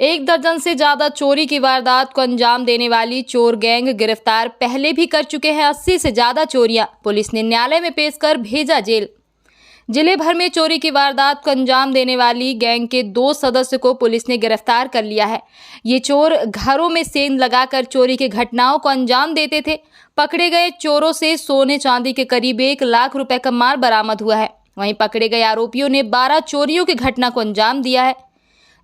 एक दर्जन से ज्यादा चोरी की वारदात को अंजाम देने वाली चोर गैंग गिरफ्तार पहले भी कर चुके हैं। 80 से ज्यादा चोरियां पुलिस ने न्यायालय में पेश कर भेजा जेल। जिले भर में चोरी की वारदात को अंजाम देने वाली गैंग के 2 सदस्य को पुलिस ने गिरफ्तार कर लिया है। ये चोर घरों में सेंध लगाकर चोरी की घटनाओं को अंजाम देते थे। पकड़े गए चोरों से सोने चांदी के करीब 1 लाख रुपए का माल बरामद हुआ है। वहीं पकड़े गए आरोपियों ने 12 चोरियों की घटना को अंजाम दिया है।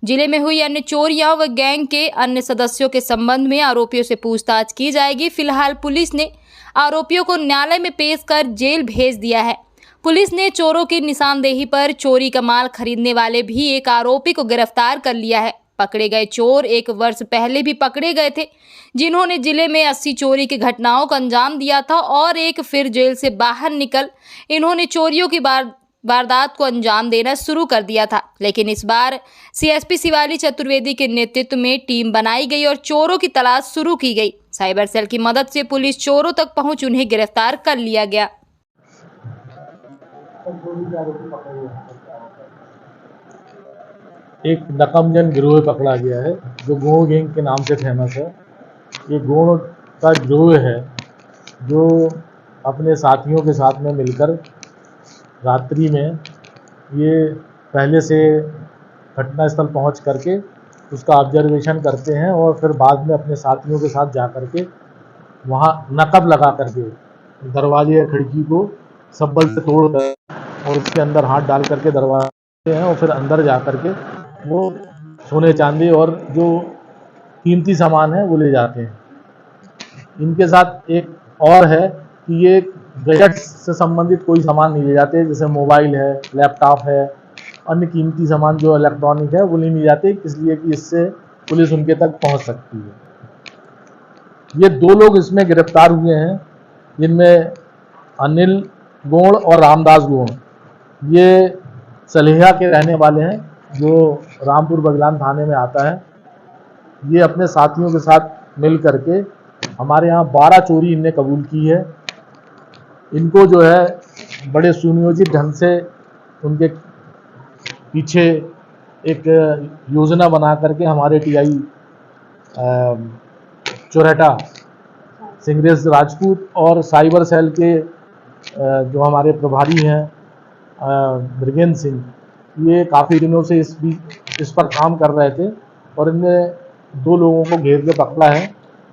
जिले में हुई अन्य चोरियां व गैंग के अन्य सदस्यों के संबंध में आरोपियों से पूछताछ की जाएगी। फिलहाल पुलिस ने आरोपियों को न्यायालय में पेश कर जेल भेज दिया है। पुलिस ने चोरों की निशानदेही पर चोरी का माल खरीदने वाले भी एक आरोपी को गिरफ्तार कर लिया है। पकड़े गए चोर 1 वर्ष पहले भी पकड़े गए थे, जिन्होंने जिले में 80 चोरी की घटनाओं को अंजाम दिया था और एक फिर जेल से बाहर निकल इन्होंने चोरियों की वारदात को अंजाम देना शुरू कर दिया था। लेकिन इस बार सीएसपी शिवाली चतुर्वेदी के नेतृत्व में टीम बनाई गई और चोरों की तलाश शुरू की गई। साइबर सेल की मदद से पुलिस चोरों तक पहुंच उन्हें गिरफ्तार कर लिया गया। एक नकमजन गिरोह पकड़ा गया है जो गोड़ गैंग के नाम से फेमस है। ये गोड़ का गिरोह है जो अपने साथियों के साथ में मिलकर रात्रि में ये पहले से घटनास्थल पहुंच करके उसका ऑब्जर्वेशन करते हैं और फिर बाद में अपने साथियों के साथ जा करके वहाँ नकब लगा करके दरवाजे या खिड़की को सब्बल से तोड़ कर और उसके अंदर हाथ डाल करके दरवाजे हैं और फिर अंदर जा करके वो सोने चांदी और जो कीमती सामान है वो ले जाते हैं। इनके साथ एक और है कि ये गैजेट्स से संबंधित कोई सामान नहीं ले जाते, जैसे मोबाइल है, लैपटॉप है, अन्य कीमती सामान जो इलेक्ट्रॉनिक है वो नहीं ले जाते, इसलिए कि इससे पुलिस उनके तक पहुंच सकती है। ये 2 लोग इसमें गिरफ्तार हुए हैं, जिनमें अनिल गोड़ और रामदास गोड़। ये सलेहा के रहने वाले हैं जो रामपुर बगलान थाने में आता है। ये अपने साथियों के साथ मिल करके हमारे यहाँ 12 चोरी इनने कबूल की है। इनको जो है बड़े सुनियोजित ढंग से उनके पीछे एक योजना बना करके हमारे टीआई चोरहटा सिंगरेज राजपूत और साइबर सेल के जो हमारे प्रभारी हैं ब्रिगेंद्र सिंह, ये काफ़ी दिनों से इस पर काम कर रहे थे और इनने 2 लोगों को घेर के पकड़ा है।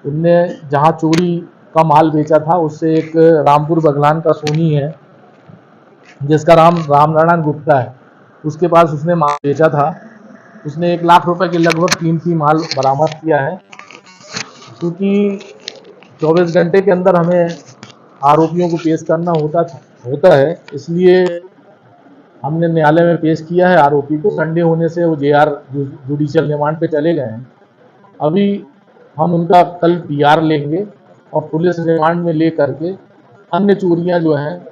इनने जहां चोरी का माल बेचा था उससे एक रामपुर बगलान का सोनी है जिसका नाम रामनारायण गुप्ता है, उसके पास उसने माल बेचा था। उसने 1 लाख रुपए के लगभग कीमती माल बरामद किया है। क्योंकि 24 घंटे के अंदर हमें आरोपियों को पेश करना होता है, इसलिए हमने न्यायालय में पेश किया है आरोपी को। संडे होने से वो जेआर जुडिशियल रिमांड पे चले गए हैं। अभी हम उनका कल पीआर लेंगे और पुलिस रिमांड में ले करके अन्य चोरियां जो हैं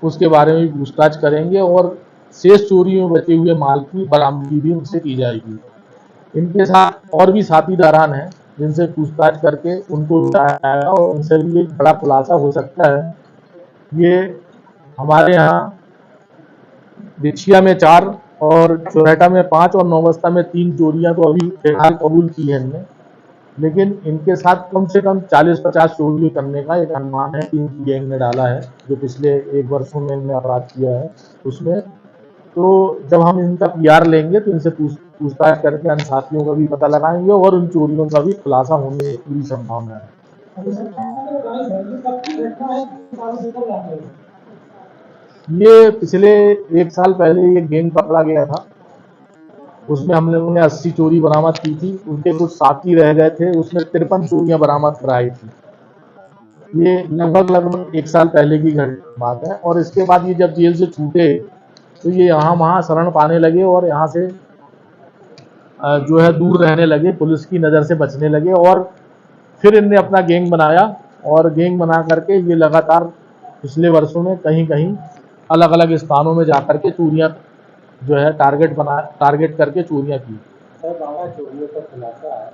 उसके बारे में भी पूछताछ करेंगे और शेष चोरियों में बचे हुए माल की बरामदगी भी उनसे की जाएगी। इनके साथ और भी साथी दरान हैं जिनसे पूछताछ करके उनको बताया और उनसे भी एक बड़ा खुलासा हो सकता है। ये हमारे यहाँ बिछिया में 4 और चोरहटा में 5 और नौबस्ता में 3 चोरियां तो अभी फिलहाल कबूल की है इनने, लेकिन इनके साथ कम से कम 40-50 चोरी करने का एक अनुमान है कि इनकी गैंग ने डाला है, जो पिछले 1 वर्षों में इनने अपराध किया है उसमें। तो जब हम इनका पीआर लेंगे तो इनसे पूछताछ करके अन्य साथियों का भी पता लगाएंगे और उन चोरियों का भी खुलासा होने की पूरी संभावना है। ये पिछले 1 साल पहले ये गैंग पकड़ा गया था, उसमें हम लोगों ने 80 चोरी बरामद की थी। उनके कुछ साथी रह गए थे, उसमें 53 चोरियां बरामद कराई थी। ये लगभग 1 साल पहले की बात है। और इसके बाद ये जब जेल से छूटे तो ये यहाँ वहाँ शरण पाने लगे और यहाँ से जो है दूर रहने लगे, पुलिस की नज़र से बचने लगे और फिर इनने अपना गैंग बनाया और गैंग बना करके ये लगातार पिछले वर्षों में कहीं कहीं अलग अलग स्थानों में जाकर के चोरियां जो है टारगेट करके चोरियां की। सर 12 चोरियों का खुलासा है,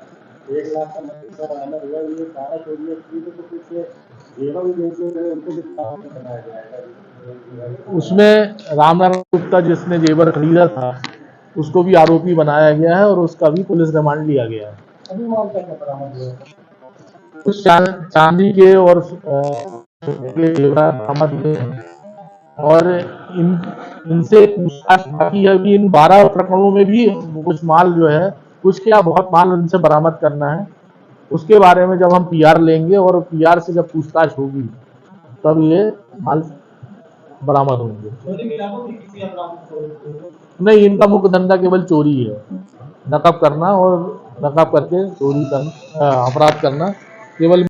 1 लाख का पैसा बरामद हुआ। ये 12 चोरियां की तो कुछ जेवर भी बेचे थे, उनको भी बनाया जाएगा। उसमें रामनारायण गुप्ता जिसने जेवर खरीदा था उसको भी आरोपी बनाया गया है और उसका भी पुलिस रिमांड लिया गया है। अभी माल क्या बरामद हुआ है? कुछ चांदी के और के जेवर बरामद हुए हैं और इनसे पूछताछ बाकी है। अभी इन 12 प्रकरणों में भी कुछ माल जो है, कुछ क्या बहुत माल इनसे बरामद करना है। उसके बारे में जब हम पीआर लेंगे और पीआर से जब पूछताछ होगी तब ये माल बरामद होंगे। नहीं, इनका मुख्य धंधा केवल चोरी है, नकब करना और नकब करके चोरी करना, अपराध करना केवल